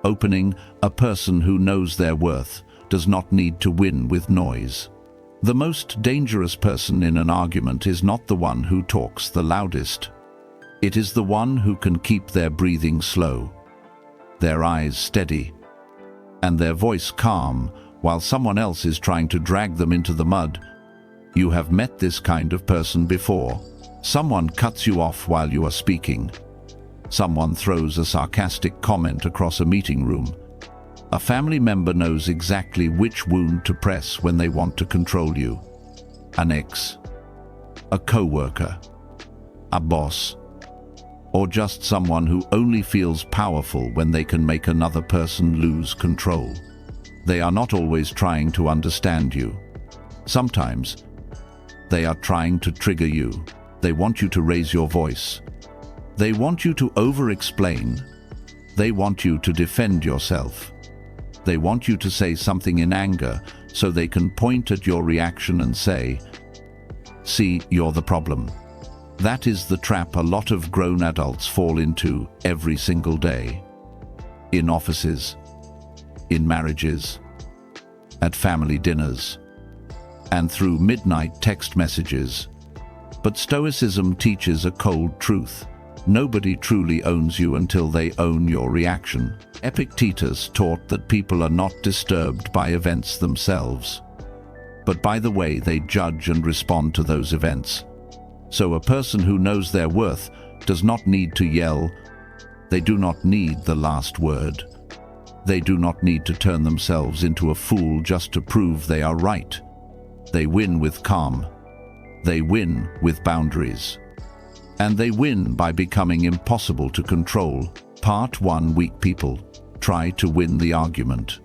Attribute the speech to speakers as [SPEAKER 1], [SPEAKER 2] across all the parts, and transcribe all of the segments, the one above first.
[SPEAKER 1] Opening, a person who knows their worth does not need to win with noise. The most dangerous person in an argument is not the one who talks the loudest. It is the one who can keep their breathing slow, their eyes steady, and their voice calm while someone else is trying to drag them into the mud. You have met this kind of person before. Someone cuts you off while you are speaking. Someone throws a sarcastic comment across a meeting room. A family member knows exactly which wound to press when they want to control you. An ex, a co-worker, a boss, or just someone who only feels powerful when they can make another person lose control. They are not always trying to understand you. Sometimes, they are trying to trigger you. They want you to raise your voice. They want you to over-explain. They want you to defend yourself. They want you to say something in anger so they can point at your reaction and say, "See, you're the problem." That is the trap a lot of grown adults fall into every single day. In offices, in marriages, at family dinners, and through midnight text messages. But Stoicism teaches a cold truth. Nobody truly owns you until they own your reaction. Epictetus taught that people are not disturbed by events themselves, but by the way they judge and respond to those events. So a person who knows their worth does not need to yell. They do not need the last word. They do not need to turn themselves into a fool just to prove they are right. They win with calm. They win with boundaries. And they win by becoming impossible to control. Part 1. Weak people try to win the argument.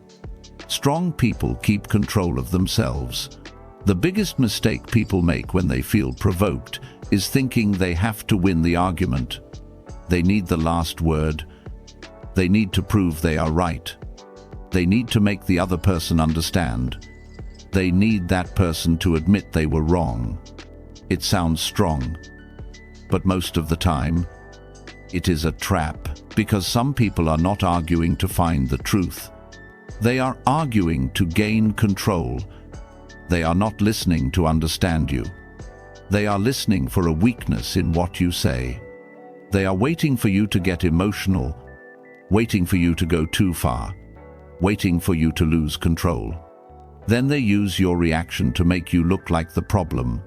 [SPEAKER 1] Strong people keep control of themselves. The biggest mistake people make when they feel provoked is thinking they have to win the argument. They need the last word. They need to prove they are right. They need to make the other person understand. They need that person to admit they were wrong. It sounds strong, but most of the time, it is a trap, because some people are not arguing to find the truth. They are arguing to gain control. They are not listening to understand you. They are listening for a weakness in what you say. They are waiting for you to get emotional, waiting for you to go too far, waiting for you to lose control. Then they use your reaction to make you look like the problem.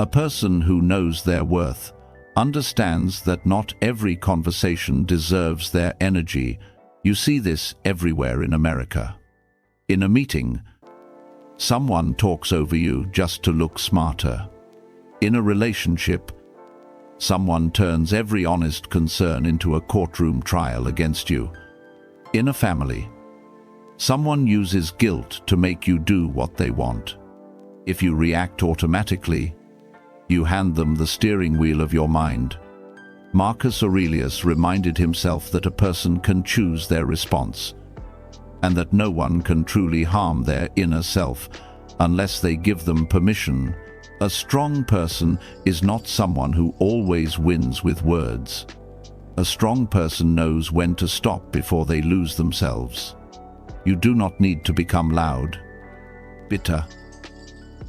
[SPEAKER 1] A person who knows their worth understands that not every conversation deserves their energy. You see this everywhere in America. In a meeting, someone talks over you just to look smarter. In a relationship, someone turns every honest concern into a courtroom trial against you. In a family, someone uses guilt to make you do what they want. If you react automatically, you hand them the steering wheel of your mind. Marcus Aurelius reminded himself that a person can choose their response, and that no one can truly harm their inner self unless they give them permission. A strong person is not someone who always wins with words. A strong person knows when to stop before they lose themselves. You do not need to become loud, bitter,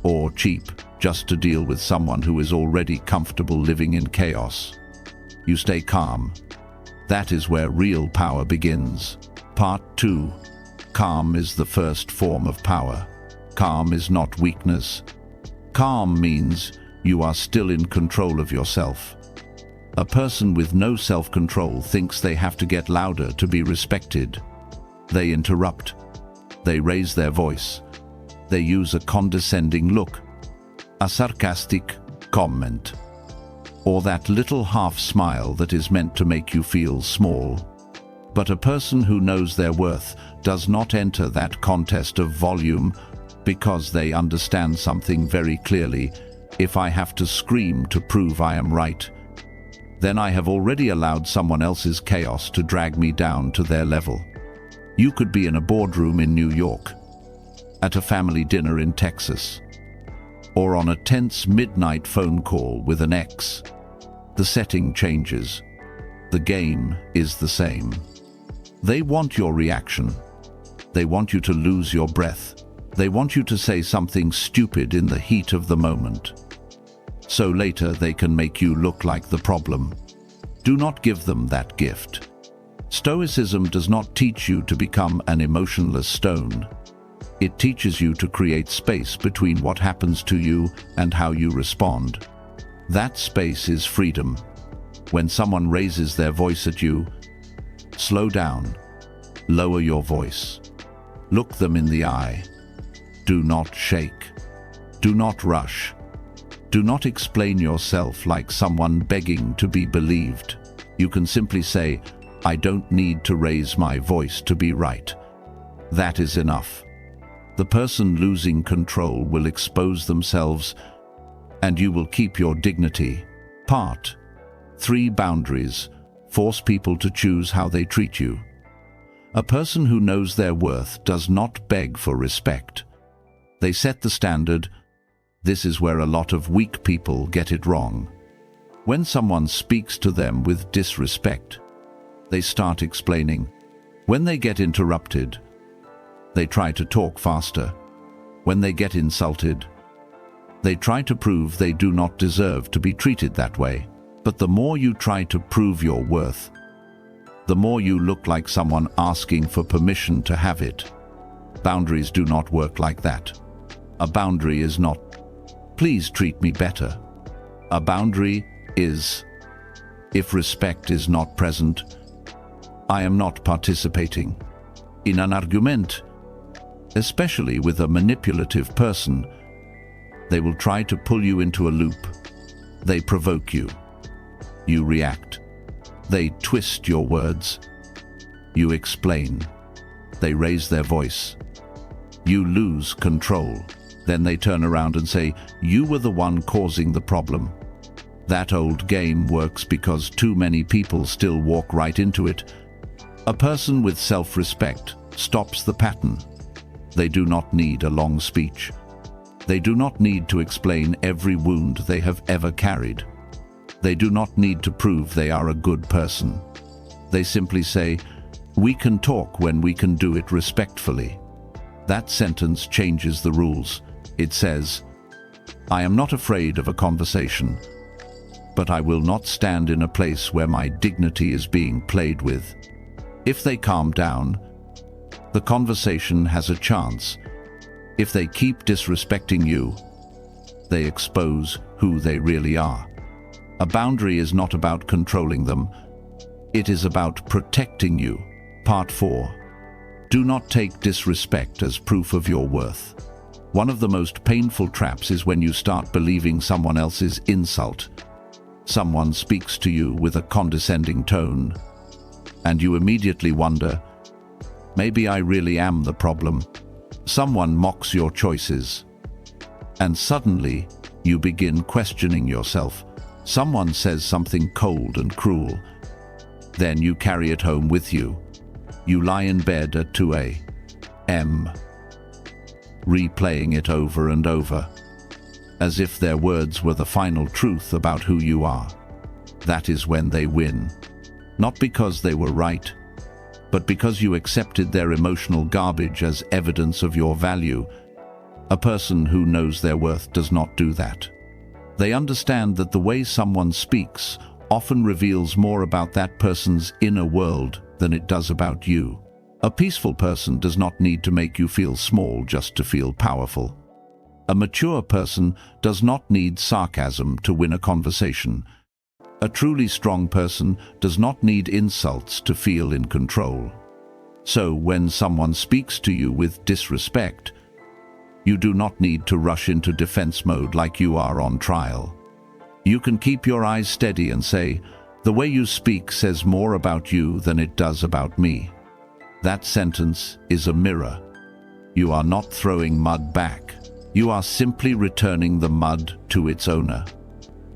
[SPEAKER 1] or cheap just to deal with someone who is already comfortable living in chaos. You stay calm. That is where real power begins. Part 2. Calm is the first form of power. Calm is not weakness. Calm means you are still in control of yourself. A person with no self-control thinks they have to get louder to be respected. They interrupt. They raise their voice. They use a condescending look, a sarcastic comment, or that little half smile that is meant to make you feel small. But a person who knows their worth does not enter that contest of volume, because they understand something very clearly. If I have to scream to prove I am right, then I have already allowed someone else's chaos to drag me down to their level. You could be in a boardroom in New York, at a family dinner in Texas, or on a tense midnight phone call with an ex. The setting changes. The game is the same. They want your reaction. They want you to lose your breath. They want you to say something stupid in the heat of the moment. So later they can make you look like the problem. Do not give them that gift. Stoicism does not teach you to become an emotionless stone. It teaches you to create space between what happens to you and how you respond. That space is freedom. When someone raises their voice at you, slow down. Lower your voice. Look them in the eye. Do not shake. Do not rush. Do not explain yourself like someone begging to be believed. You can simply say, "I don't need to raise my voice to be right." That is enough. The person losing control will expose themselves, and you will keep your dignity. Part 3. Boundaries. Force people to choose how they treat you. A person who knows their worth does not beg for respect. They set the standard. This is where a lot of weak people get it wrong. When someone speaks to them with disrespect, they start explaining. When they get interrupted, they try to talk faster. When they get insulted, they try to prove they do not deserve to be treated that way. But the more you try to prove your worth, the more you look like someone asking for permission to have it. Boundaries do not work like that. A boundary is not, "Please treat me better." A boundary is, if respect is not present, I am not participating. In an argument, especially with a manipulative person, they will try to pull you into a loop. They provoke you. You react. They twist your words. You explain. They raise their voice. You lose control. Then they turn around and say, "You were the one causing the problem." That old game works because too many people still walk right into it. A person with self-respect stops the pattern. They do not need a long speech. They do not need to explain every wound they have ever carried. They do not need to prove they are a good person. They simply say, "We can talk when we can do it respectfully." That sentence changes the rules. It says, "I am not afraid of a conversation, but I will not stand in a place where my dignity is being played with." If they calm down, the conversation has a chance. If they keep disrespecting you, they expose who they really are. A boundary is not about controlling them. It is about protecting you. Part 4. Do not take disrespect as proof of your worth. One of the most painful traps is when you start believing someone else's insult. Someone speaks to you with a condescending tone, and you immediately wonder, maybe I really am the problem. Someone mocks your choices, and suddenly you begin questioning yourself. Someone says something cold and cruel. Then you carry it home with you. You lie in bed at 2 a.m., replaying it over and over, as if their words were the final truth about who you are. That is when they win. Not because they were right, but because you accepted their emotional garbage as evidence of your value. A person who knows their worth does not do that. They understand that the way someone speaks often reveals more about that person's inner world than it does about you. A peaceful person does not need to make you feel small just to feel powerful. A mature person does not need sarcasm to win a conversation. A truly strong person does not need insults to feel in control. So when someone speaks to you with disrespect, you do not need to rush into defense mode like you are on trial. You can keep your eyes steady and say, "The way you speak says more about you than it does about me." That sentence is a mirror. You are not throwing mud back. You are simply returning the mud to its owner.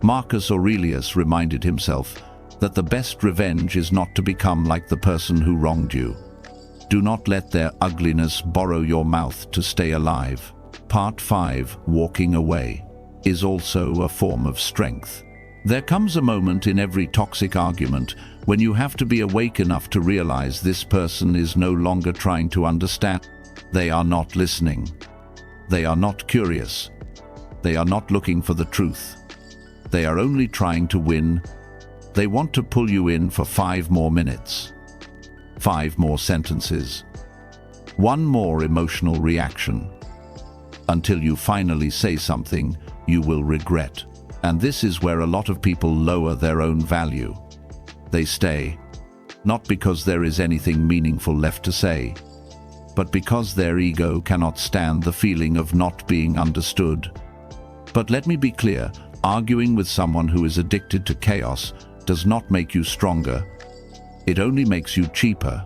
[SPEAKER 1] Marcus Aurelius reminded himself that the best revenge is not to become like the person who wronged you. Do not let their ugliness borrow your mouth to stay alive. Part 5. Walking away is also a form of strength. There comes a moment in every toxic argument when you have to be awake enough to realize this person is no longer trying to understand. They are not listening. They are not curious. They are not looking for the truth. They are only trying to win. They want to pull you in for 5 more minutes, 5 more sentences, 1 more emotional reaction, until you finally say something you will regret. And this is where a lot of people lower their own value. They stay, not because there is anything meaningful left to say, but because their ego cannot stand the feeling of not being understood. But let me be clear, arguing with someone who is addicted to chaos does not make you stronger. It only makes you cheaper.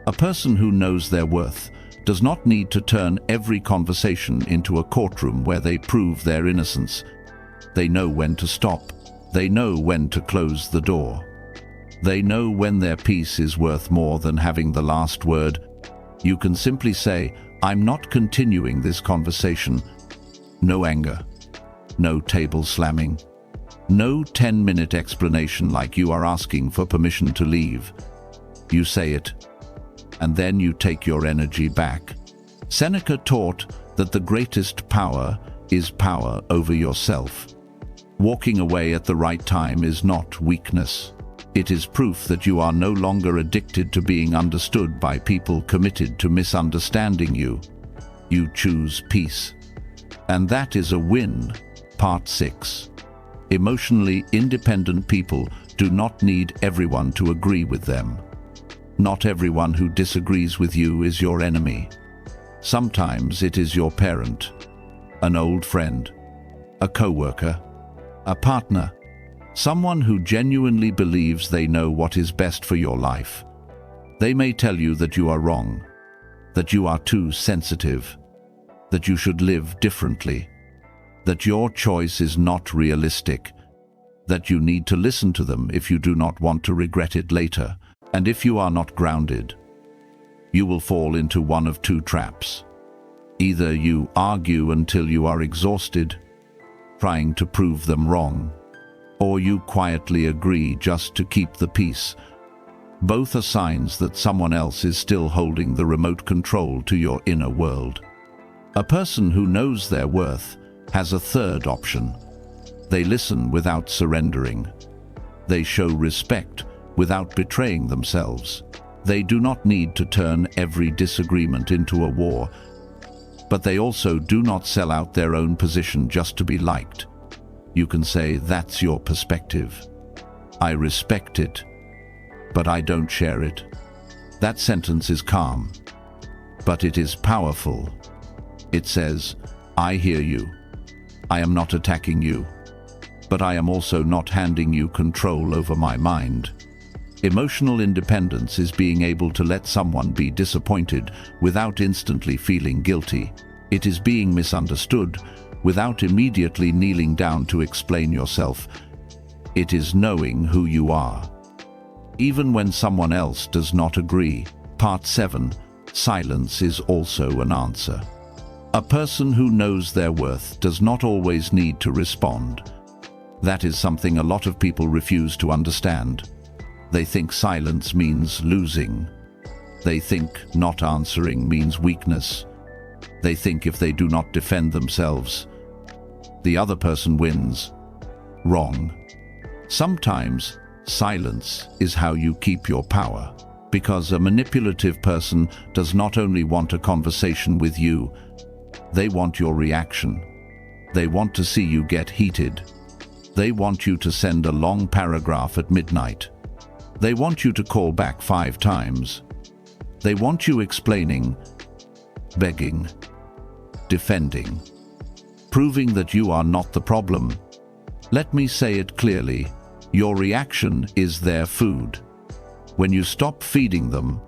[SPEAKER 1] A person who knows their worth does not need to turn every conversation into a courtroom where they prove their innocence. They know when to stop. They know when to close the door. They know when their peace is worth more than having the last word. You can simply say, "I'm not continuing this conversation." No anger. No table slamming. No 10-minute explanation like you are asking for permission to leave. You say it, and then you take your energy back. Seneca taught that the greatest power is power over yourself. Walking away at the right time is not weakness. It is proof that you are no longer addicted to being understood by people committed to misunderstanding you. You choose peace. And that is a win. Part 6. Emotionally independent people do not need everyone to agree with them. Not everyone who disagrees with you is your enemy. Sometimes it is your parent, an old friend, a coworker, a partner, someone who genuinely believes they know what is best for your life. They may tell you that you are wrong, that you are too sensitive, that you should live differently, that your choice is not realistic, that you need to listen to them if you do not want to regret it later. And if you are not grounded, you will fall into one of 2 traps. Either you argue until you are exhausted, trying to prove them wrong, or you quietly agree just to keep the peace. Both are signs that someone else is still holding the remote control to your inner world. A person who knows their worth has a third option. They listen without surrendering. They show respect without betraying themselves. They do not need to turn every disagreement into a war, but they also do not sell out their own position just to be liked. You can say, "That's your perspective. I respect it, but I don't share it." That sentence is calm, but it is powerful. It says, "I hear you. I am not attacking you, but I am also not handing you control over my mind." Emotional independence is being able to let someone be disappointed without instantly feeling guilty. It is being misunderstood without immediately kneeling down to explain yourself. It is knowing who you are, even when someone else does not agree. Part 7. Silence is also an answer. A person who knows their worth does not always need to respond. That is something a lot of people refuse to understand. They think silence means losing. They think not answering means weakness. They think if they do not defend themselves, the other person wins. Wrong. Sometimes silence is how you keep your power, because a manipulative person does not only want a conversation with you, they want your reaction. They want to see you get heated. They want you to send a long paragraph at midnight. They want you to call back 5 times. They want you explaining, begging, defending, proving that you are not the problem. Let me say it clearly. Your reaction is their food. When you stop feeding them,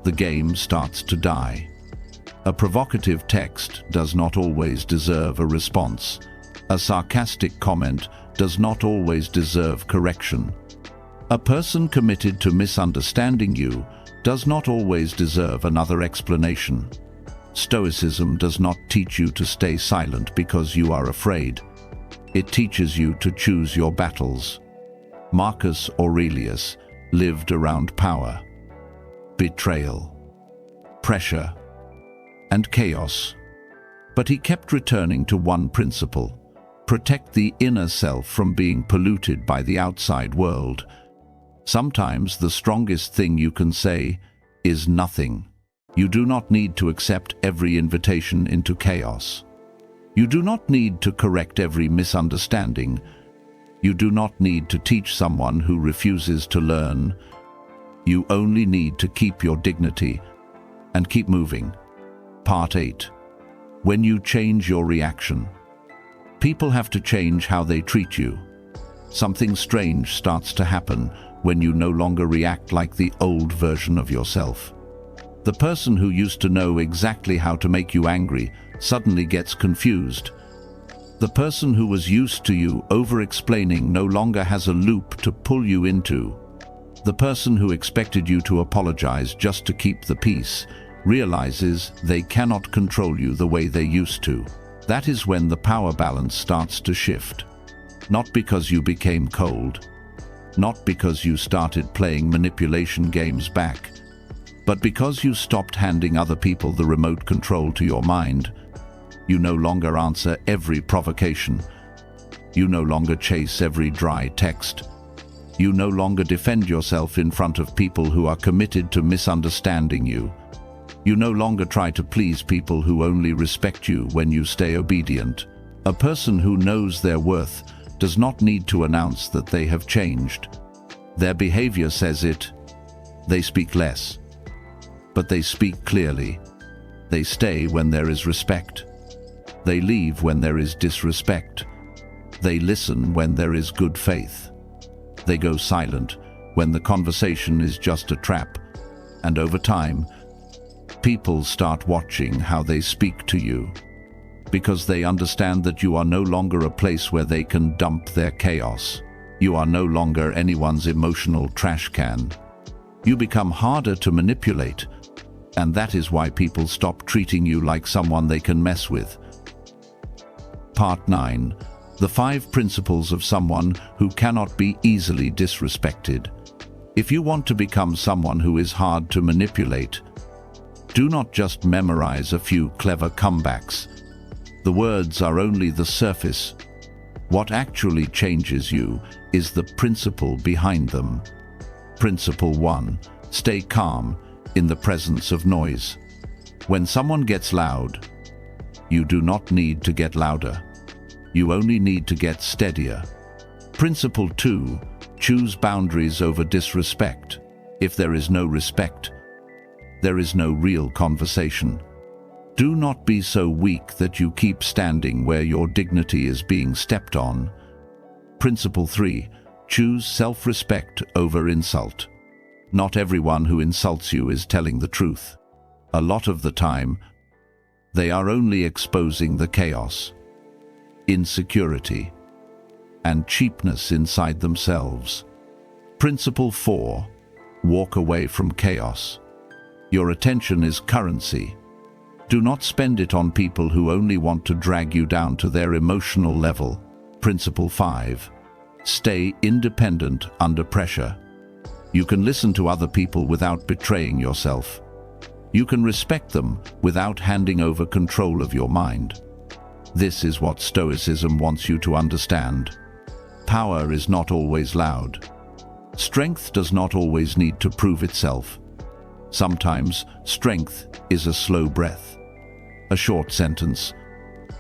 [SPEAKER 1] the game starts to die. A provocative text does not always deserve a response. A sarcastic comment does not always deserve correction. A person committed to misunderstanding you does not always deserve another explanation. Stoicism does not teach you to stay silent because you are afraid. It teaches you to choose your battles. Marcus Aurelius lived around power, betrayal, pressure, and chaos. But he kept returning to one principle: protect the inner self from being polluted by the outside world. Sometimes the strongest thing you can say is nothing. You do not need to accept every invitation into chaos. You do not need to correct every misunderstanding. You do not need to teach someone who refuses to learn. You only need to keep your dignity and keep moving. Part 8. When you change your reaction. People have to change how they treat you. Something strange starts to happen when you no longer react like the old version of yourself. The person who used to know exactly how to make you angry suddenly gets confused. The person who was used to you over-explaining no longer has a loop to pull you into. The person who expected you to apologize just to keep the peace realizes they cannot control you the way they used to. That is when the power balance starts to shift. Not because you became cold, not because you started playing manipulation games back, but because you stopped handing other people the remote control to your mind. You no longer answer every provocation. You no longer chase every dry text. You no longer defend yourself in front of people who are committed to misunderstanding you. You no longer try to please people who only respect you when you stay obedient. A person who knows their worth does not need to announce that they have changed. Their behavior says it. They speak less, but they speak clearly. They stay when there is respect. They leave when there is disrespect. They listen when there is good faith. They go silent when the conversation is just a trap. And over time, people start watching how they speak to you, because they understand that you are no longer a place where they can dump their chaos. You are no longer anyone's emotional trash can. You become harder to manipulate, and that is why people stop treating you like someone they can mess with. Part 9. The 5 principles of someone who cannot be easily disrespected. If you want to become someone who is hard to manipulate, do not just memorize a few clever comebacks. The words are only the surface. What actually changes you is the principle behind them. Principle 1. Stay calm in the presence of noise. When someone gets loud, you do not need to get louder. You only need to get steadier. Principle 2. Choose boundaries over disrespect. If there is no respect, there is no real conversation. Do not be so weak that you keep standing where your dignity is being stepped on. Principle 3. Choose self-respect over insult. Not everyone who insults you is telling the truth. A lot of the time, they are only exposing the chaos, insecurity, and cheapness inside themselves. Principle 4. Walk away from chaos. Your attention is currency. Do not spend it on people who only want to drag you down to their emotional level. Principle 5. Stay independent under pressure. You can listen to other people without betraying yourself. You can respect them without handing over control of your mind. This is what Stoicism wants you to understand. Power is not always loud. Strength does not always need to prove itself. Sometimes strength is a slow breath, a short sentence,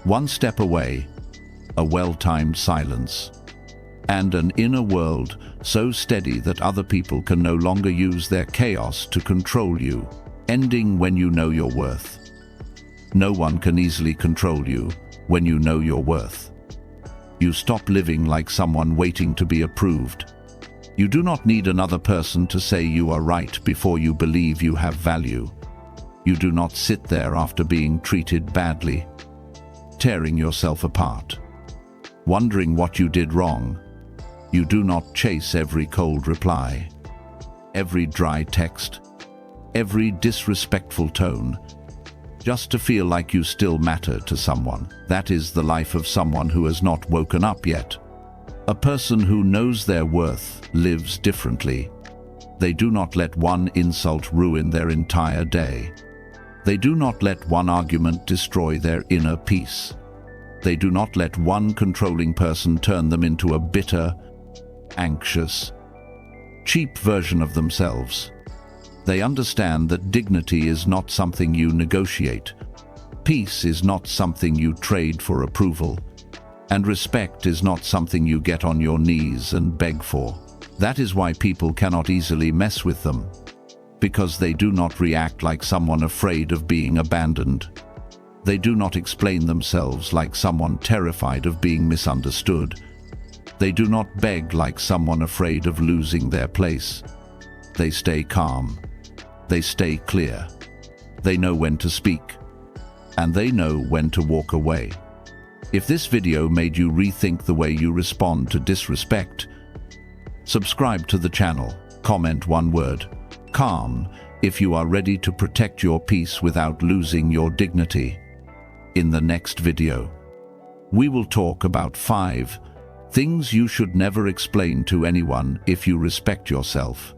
[SPEAKER 1] one step away, a well-timed silence, and an inner world so steady that other people can no longer use their chaos to control you, ending when you know your worth. No one can easily control you when you know your worth. You stop living like someone waiting to be approved. You do not need another person to say you are right before you believe you have value. You do not sit there after being treated badly, tearing yourself apart, wondering what you did wrong. You do not chase every cold reply, every dry text, every disrespectful tone. just to feel like you still matter to someone. That is the life of someone who has not woken up yet. A person who knows their worth lives differently. They do not let one insult ruin their entire day. They do not let one argument destroy their inner peace. They do not let one controlling person turn them into a bitter, anxious, cheap version of themselves. They understand that dignity is not something you negotiate. Peace is not something you trade for approval. And respect is not something you get on your knees and beg for. That is why people cannot easily mess with them, because they do not react like someone afraid of being abandoned. They do not explain themselves like someone terrified of being misunderstood. They do not beg like someone afraid of losing their place. They stay calm. They stay clear. They know when to speak. And they know when to walk away. If this video made you rethink the way you respond to disrespect, subscribe to the channel, comment one word, calm, if you are ready to protect your peace without losing your dignity. In the next video, we will talk about 5 things you should never explain to anyone if you respect yourself.